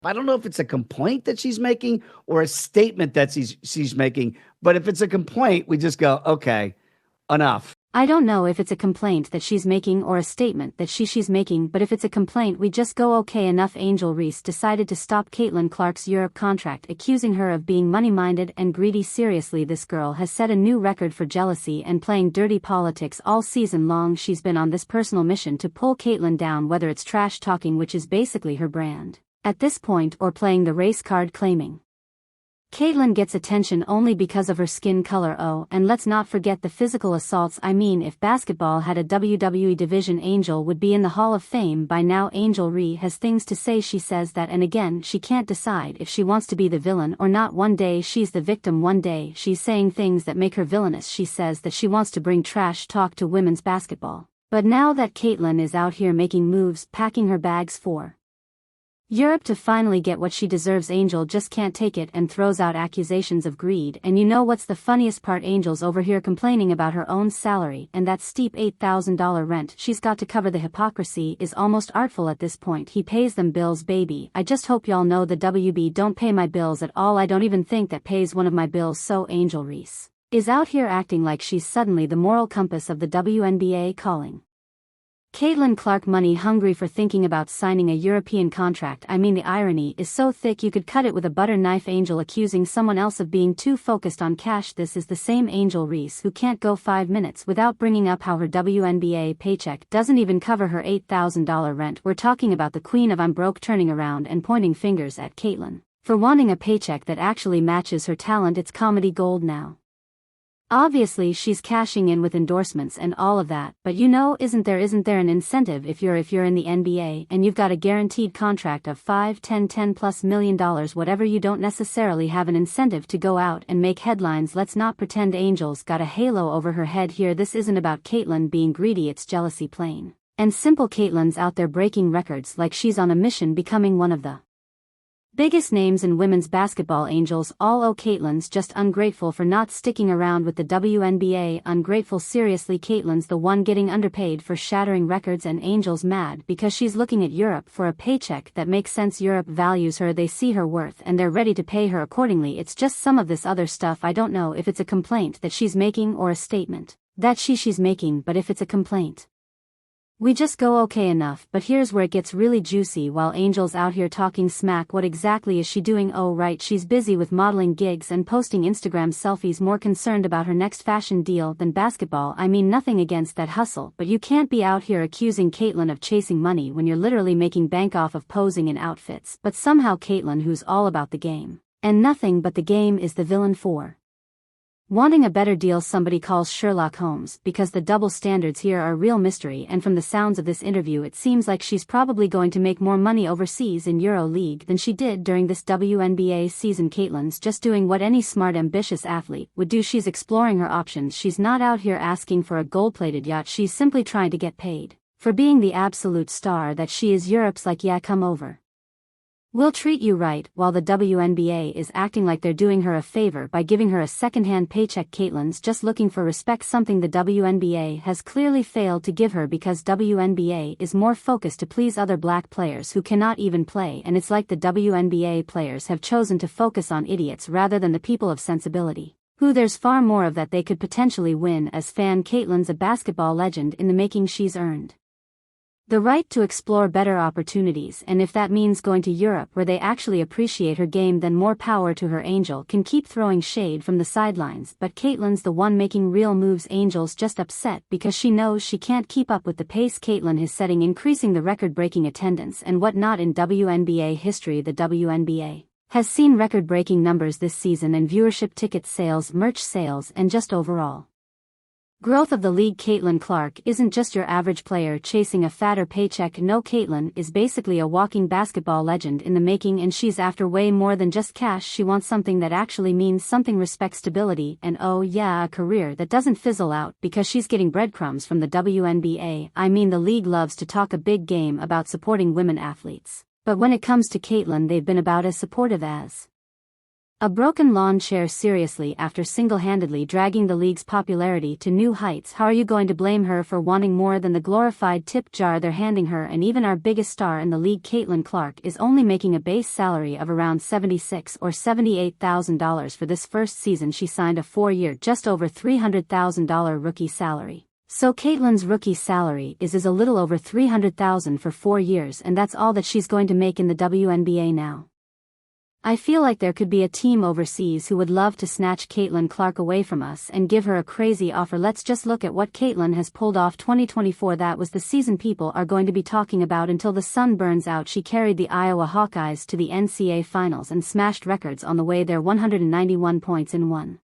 I don't know if it's a complaint that she's making or a statement that she's making, but if it's a complaint, we just go, okay, enough. I don't know if it's a complaint that she's making or a statement that she's making, but if it's a complaint we just go okay enough. Angel Reese decided to stop Caitlin Clark's Europe contract, accusing her of being money-minded and greedy. Seriously, this girl has set a new record for jealousy and playing dirty politics all season long. She's been on this personal mission to pull Caitlin down, whether it's trash talking, which is basically her brand at this point, or playing the race card, claiming Caitlin gets attention only because of her skin color. Oh, and let's not forget the physical assaults. I mean, if basketball had a WWE division, Angel would be in the Hall of Fame by now. Angel Reese has things to say. She says that, and again, she can't decide if she wants to be the villain or not. One day she's the victim, one day she's saying things that make her villainous. She says that she wants to bring trash talk to women's basketball. But now that Caitlin is out here making moves, packing her bags for Europe to finally get what she deserves, Angel just can't take it and throws out accusations of greed. And you know what's the funniest part? Angel's over here complaining about her own salary and that steep $8,000 rent she's got to cover. The hypocrisy is almost artful at this point. He pays them bills, baby. I just hope y'all know the WB don't pay my bills at all. I don't even think that pays one of my bills. So Angel Reese is out here acting like she's suddenly the moral compass of the WNBA, calling Caitlin Clark money hungry for thinking about signing a European contract. I mean, the irony is so thick you could cut it with a butter knife. Angel accusing someone else of being too focused on cash. This is the same Angel Reese who can't go 5 minutes without bringing up how her WNBA paycheck doesn't even cover her $8,000 rent. We're talking about the queen of I'm broke, turning around and pointing fingers at Caitlin for wanting a paycheck that actually matches her talent. It's comedy gold now. Obviously she's cashing in with endorsements and all of that, but you know, isn't there an incentive if you're in the NBA and you've got a guaranteed contract of $10+ million, whatever, you don't necessarily have an incentive to go out and make headlines. Let's not pretend Angel's got a halo over her head here. This isn't about Caitlin being greedy, it's jealousy, plain and simple. Caitlin's out there breaking records like she's on a mission, becoming one of the biggest names in women's basketball. Angel's all oh, Caitlin's just ungrateful for not sticking around with the WNBA. Ungrateful, seriously. Caitlin's the one getting underpaid for shattering records, and Angel's mad because she's looking at Europe for a paycheck that makes sense. Europe values her, they see her worth, and they're ready to pay her accordingly. It's just some of this other stuff. I don't know if it's a complaint that she's making or a statement that she's making, but if it's a complaint, we just go okay enough. But here's where it gets really juicy. While Angel's out here talking smack, what exactly is she doing? Oh right, she's busy with modeling gigs and posting Instagram selfies, more concerned about her next fashion deal than basketball. I mean, nothing against that hustle, but you can't be out here accusing Caitlin of chasing money when you're literally making bank off of posing in outfits. But somehow Caitlin, who's all about the game and nothing but the game, is the villain for wanting a better deal. Somebody calls Sherlock Holmes, because the double standards here are a real mystery, and from the sounds of this interview it seems like she's probably going to make more money overseas in Euro League than she did during this WNBA season. Caitlin's just doing what any smart, ambitious athlete would do. She's exploring her options. She's not out here asking for a gold-plated yacht. She's simply trying to get paid for being the absolute star that she is. Europe's like, yeah, come over, we'll treat you right, while the WNBA is acting like they're doing her a favor by giving her a second-hand paycheck. Caitlin's just looking for respect, something the WNBA has clearly failed to give her, because WNBA is more focused to please other black players who cannot even play, and it's like the WNBA players have chosen to focus on idiots rather than the people of sensibility, who there's far more of that they could potentially win as fan. Caitlin's a basketball legend in the making. She's earned the right to explore better opportunities, and if that means going to Europe where they actually appreciate her game, then more power to her. Angel can keep throwing shade from the sidelines, but Caitlin's the one making real moves. Angel's just upset because she knows she can't keep up with the pace Caitlin is setting, increasing the record-breaking attendance and whatnot in WNBA history. The WNBA has seen record-breaking numbers this season in viewership, ticket sales, merch sales, and just overall growth of the league. Caitlin Clark isn't just your average player chasing a fatter paycheck. No, Caitlin is basically a walking basketball legend in the making, and she's after way more than just cash. She wants something that actually means something: respect, stability, and oh yeah, a career that doesn't fizzle out because she's getting breadcrumbs from the WNBA. I mean, the league loves to talk a big game about supporting women athletes, but when it comes to Caitlin, they've been about as supportive as A broken lawn chair seriously after single-handedly dragging the league's popularity to new heights. How are you going to blame her for wanting more than the glorified tip jar they're handing her? And even our biggest star in the league, Caitlin Clark, is only making a base salary of around $76,000 or $78,000 for this first season. She signed a 4-year, just over $300,000 rookie salary. So Caitlin's rookie salary is a little over $300,000 for 4 years, and that's all that she's going to make in the WNBA now. I feel like there could be a team overseas who would love to snatch Caitlin Clark away from us and give her a crazy offer. Let's just look at what Caitlin has pulled off. 2024, that was the season people are going to be talking about until the sun burns out. She carried the Iowa Hawkeyes to the NCAA finals and smashed records on the way there. 191 points in one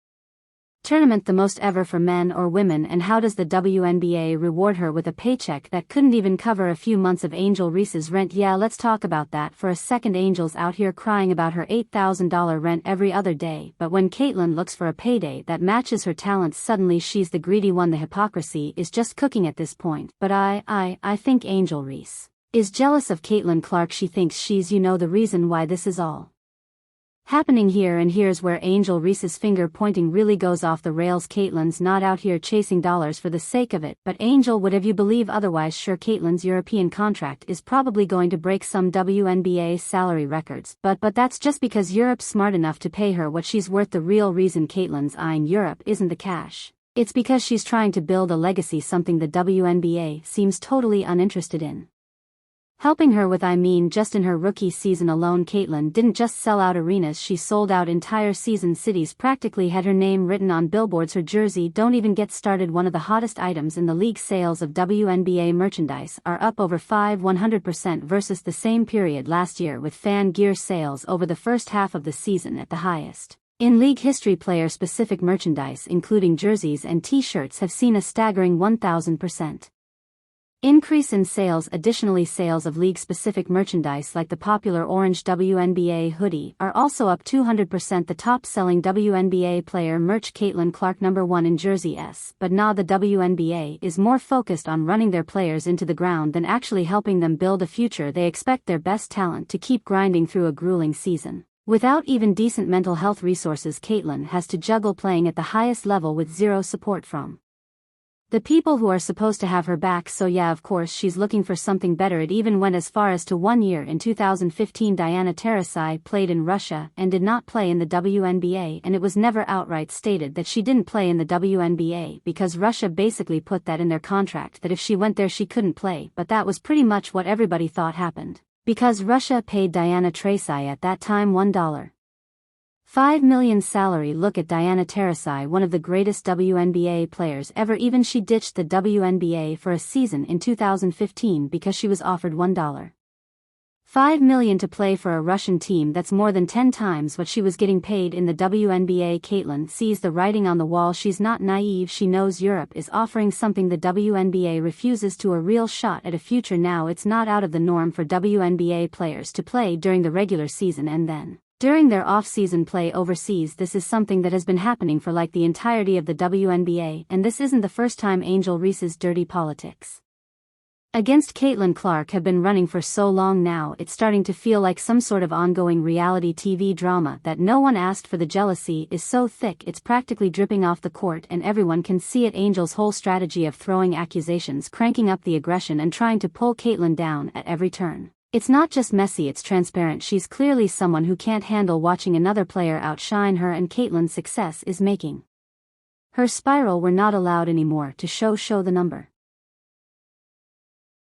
tournament, the most ever for men or women. And how does the WNBA reward her with a paycheck that couldn't even cover a few months of Angel Reese's rent? Yeah, let's talk about that for a second. Angel's out here crying about her $8,000 rent every other day, but when Caitlin looks for a payday that matches her talents, suddenly she's the greedy one. The hypocrisy is just cooking at this point. But I think Angel Reese is jealous of Caitlin Clark. She thinks she's, the reason why this is all happening here, and here's where Angel Reese's finger pointing really goes off the rails. Caitlin's not out here chasing dollars for the sake of it, but Angel would have you believe otherwise. Sure, Caitlin's European contract is probably going to break some WNBA salary records, but that's just because Europe's smart enough to pay her what she's worth. The real reason Caitlin's eyeing Europe isn't the cash. It's because she's trying to build a legacy, something the WNBA seems totally uninterested in helping her with. Just in her rookie season alone, Caitlin didn't just sell out arenas, she sold out entire season. Cities practically had her name written on billboards. Her jersey, don't even get started, one of the hottest items in the league. Sales of WNBA merchandise are up over 100% versus the same period last year, with fan gear sales over the first half of the season at the highest in league history. Player-specific merchandise, including jerseys and t-shirts, have seen a staggering 1,000% increase in sales. Additionally, sales of league-specific merchandise like the popular orange WNBA hoodie are also up 200%. The top-selling WNBA player merch, Caitlin Clark, #1 in Jersey S. But nah, the WNBA is more focused on running their players into the ground than actually helping them build a future. They expect their best talent to keep grinding through a grueling season without even decent mental health resources. Caitlin has to juggle playing at the highest level with zero support from the people who are supposed to have her back. So yeah, of course she's looking for something better. It even went as far as to 1 year in 2015 Diana Taurasi played in Russia and did not play in the WNBA, and it was never outright stated that she didn't play in the WNBA because Russia basically put that in their contract that if she went there she couldn't play. But that was pretty much what everybody thought happened, because Russia paid Diana Taurasi at that time $1.5 million salary. Look at Diana Taurasi, one of the greatest WNBA players ever. Even she ditched the WNBA for a season in 2015 because she was offered $1.5 million to play for a Russian team. That's more than 10 times what she was getting paid in the WNBA. Caitlin sees the writing on the wall. She's not naive. She knows Europe is offering something the WNBA refuses to, a real shot at a future. Now, it's not out of the norm for WNBA players to play during the regular season and then during their off-season play overseas. This is something that has been happening for like the entirety of the WNBA, and this isn't the first time Angel Reese's dirty politics against Caitlin Clark have been running for so long now. It's starting to feel like some sort of ongoing reality TV drama that no one asked for. The jealousy is so thick it's practically dripping off the court, and everyone can see it. Angel's whole strategy of throwing accusations, cranking up the aggression, and trying to pull Caitlin down at every turn. It's not just messy, it's transparent. She's clearly someone who can't handle watching another player outshine her, and Caitlin's success is making her spiral. We're not allowed anymore to show the number.